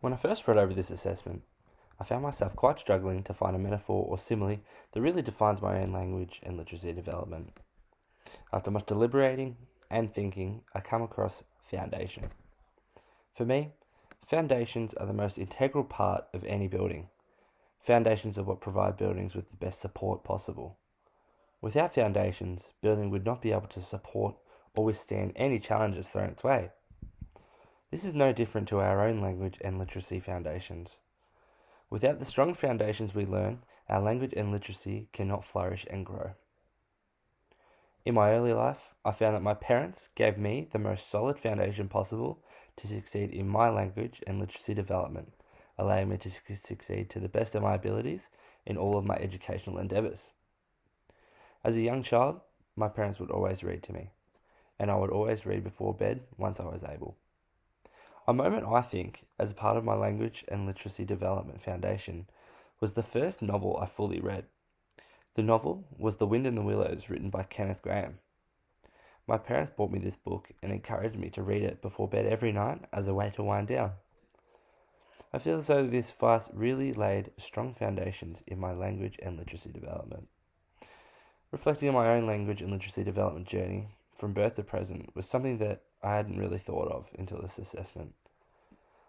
When I first read over this assessment, I found myself quite struggling to find a metaphor or simile that really defines my own language and literacy development. After much deliberating and thinking, I come across foundation. For me, foundations are the most integral part of any building. Foundations are what provide buildings with the best support possible. Without foundations, building would not be able to support or withstand any challenges thrown its way. This is no different to our own language and literacy foundations. Without the strong foundations we learn, our language and literacy cannot flourish and grow. In my early life, I found that my parents gave me the most solid foundation possible to succeed in my language and literacy development, allowing me to succeed to the best of my abilities in all of my educational endeavours. As a young child, my parents would always read to me, and I would always read before bed once I was able. A moment I think, as a part of my language and literacy development foundation, was the first novel I fully read. The novel was The Wind in the Willows, written by Kenneth Grahame. My parents bought me this book and encouraged me to read it before bed every night as a way to wind down. I feel as though this advice really laid strong foundations in my language and literacy development. Reflecting on my own language and literacy development journey, from birth to present, was something that I hadn't really thought of until this assessment.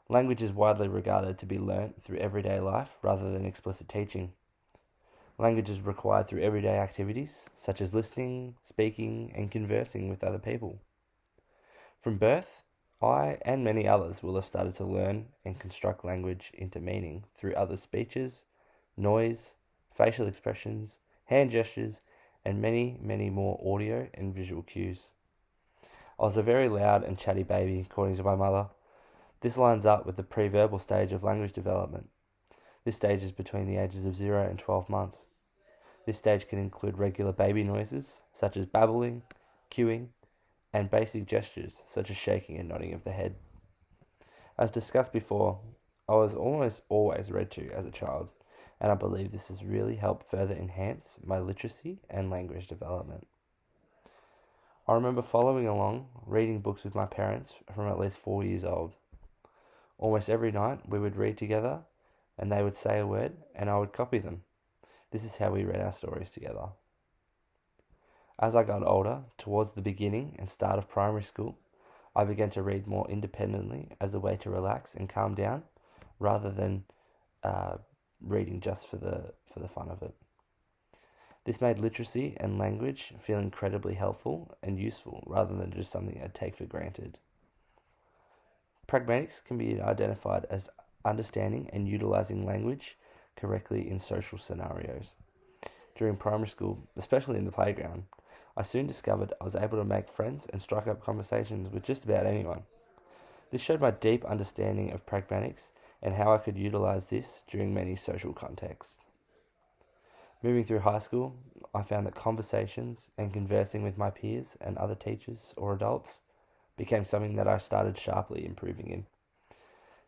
Language is widely regarded to be learnt through everyday life rather than explicit teaching. Language is required through everyday activities, such as listening, speaking, and conversing with other people. From birth, I and many others will have started to learn and construct language into meaning through other speeches, noise, facial expressions, hand gestures, and many, many more audio and visual cues. I was a very loud and chatty baby, according to my mother. This lines up with the pre-verbal stage of language development. This stage is between the ages of 0 and 12 months. This stage can include regular baby noises, such as babbling, cooing, and basic gestures, such as shaking and nodding of the head. As discussed before, I was almost always read to as a child, and I believe this has really helped further enhance my literacy and language development. I remember following along, reading books with my parents from at least 4 years old. Almost every night we would read together, and they would say a word, and I would copy them. This is how we read our stories together. As I got older, towards the beginning and start of primary school, I began to read more independently as a way to relax and calm down, rather than reading just for the fun of it. This made literacy and language feel incredibly helpful and useful, rather than just something I'd take for granted. Pragmatics can be identified as understanding and utilizing language correctly in social scenarios. During primary school, especially in the playground, I soon discovered I was able to make friends and strike up conversations with just about anyone. This showed my deep understanding of pragmatics and how I could utilize this during many social contexts. Moving through high school, I found that conversations and conversing with my peers and other teachers or adults became something that I started sharply improving in.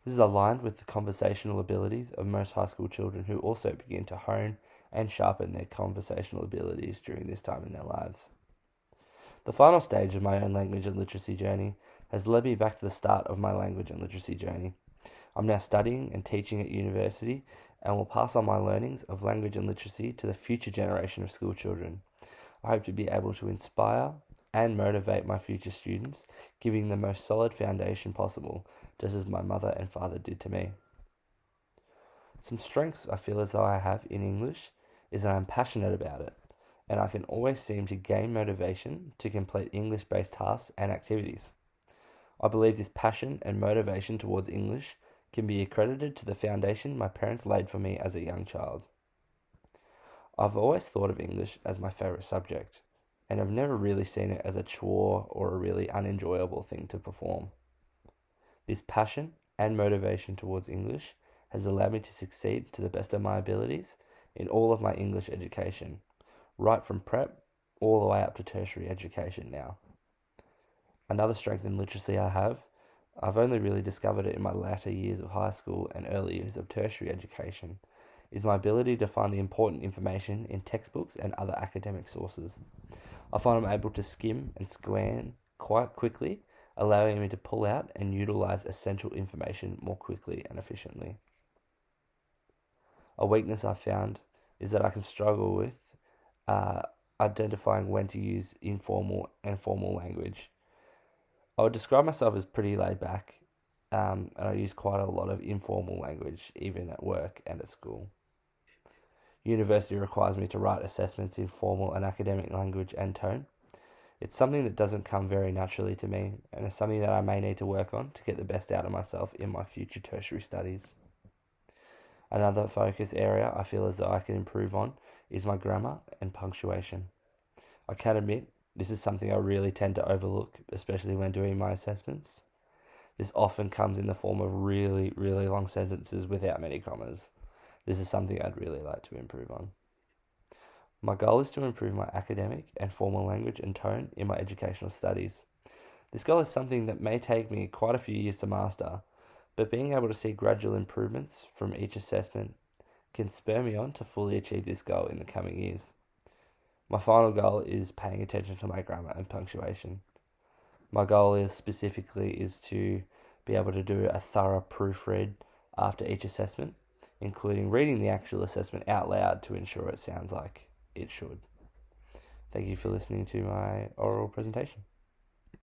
This is aligned with the conversational abilities of most high school children who also begin to hone and sharpen their conversational abilities during this time in their lives. The final stage of my own language and literacy journey has led me back to the start of my language and literacy journey. I'm now studying and teaching at university and will pass on my learnings of language and literacy to the future generation of school children. I hope to be able to inspire and motivate my future students, giving the most solid foundation possible, just as my mother and father did to me. Some strengths I feel as though I have in English is that I'm passionate about it, and I can always seem to gain motivation to complete English-based tasks and activities. I believe this passion and motivation towards English can be accredited to the foundation my parents laid for me as a young child. I've always thought of English as my favourite subject, and I've never really seen it as a chore or a really unenjoyable thing to perform. This passion and motivation towards English has allowed me to succeed to the best of my abilities in all of my English education, right from prep all the way up to tertiary education now. Another strength in literacy I've only really discovered it in my latter years of high school and early years of tertiary education, is my ability to find the important information in textbooks and other academic sources. I find I'm able to skim and scan quite quickly allowing me to pull out and utilize essential information more quickly and efficiently. A weakness I found is that I can struggle with identifying when to use informal and formal language. I would describe myself as pretty laid back, and I use quite a lot of informal language, even at work and at school. University requires me to write assessments in formal and academic language and tone. It's something that doesn't come very naturally to me, and it's something that I may need to work on to get the best out of myself in my future tertiary studies. Another focus area I feel as though I can improve on is my grammar and punctuation. I can admit this is something I really tend to overlook, especially when doing my assessments. This often comes in the form of really, really long sentences without many commas. This is something I'd really like to improve on. My goal is to improve my academic and formal language and tone in my educational studies. This goal is something that may take me quite a few years to master, but being able to see gradual improvements from each assessment can spur me on to fully achieve this goal in the coming years. My final goal is paying attention to my grammar and punctuation. My goal is to be able to do a thorough proofread after each assessment, including reading the actual assessment out loud to ensure it sounds like it should. Thank you for listening to my oral presentation.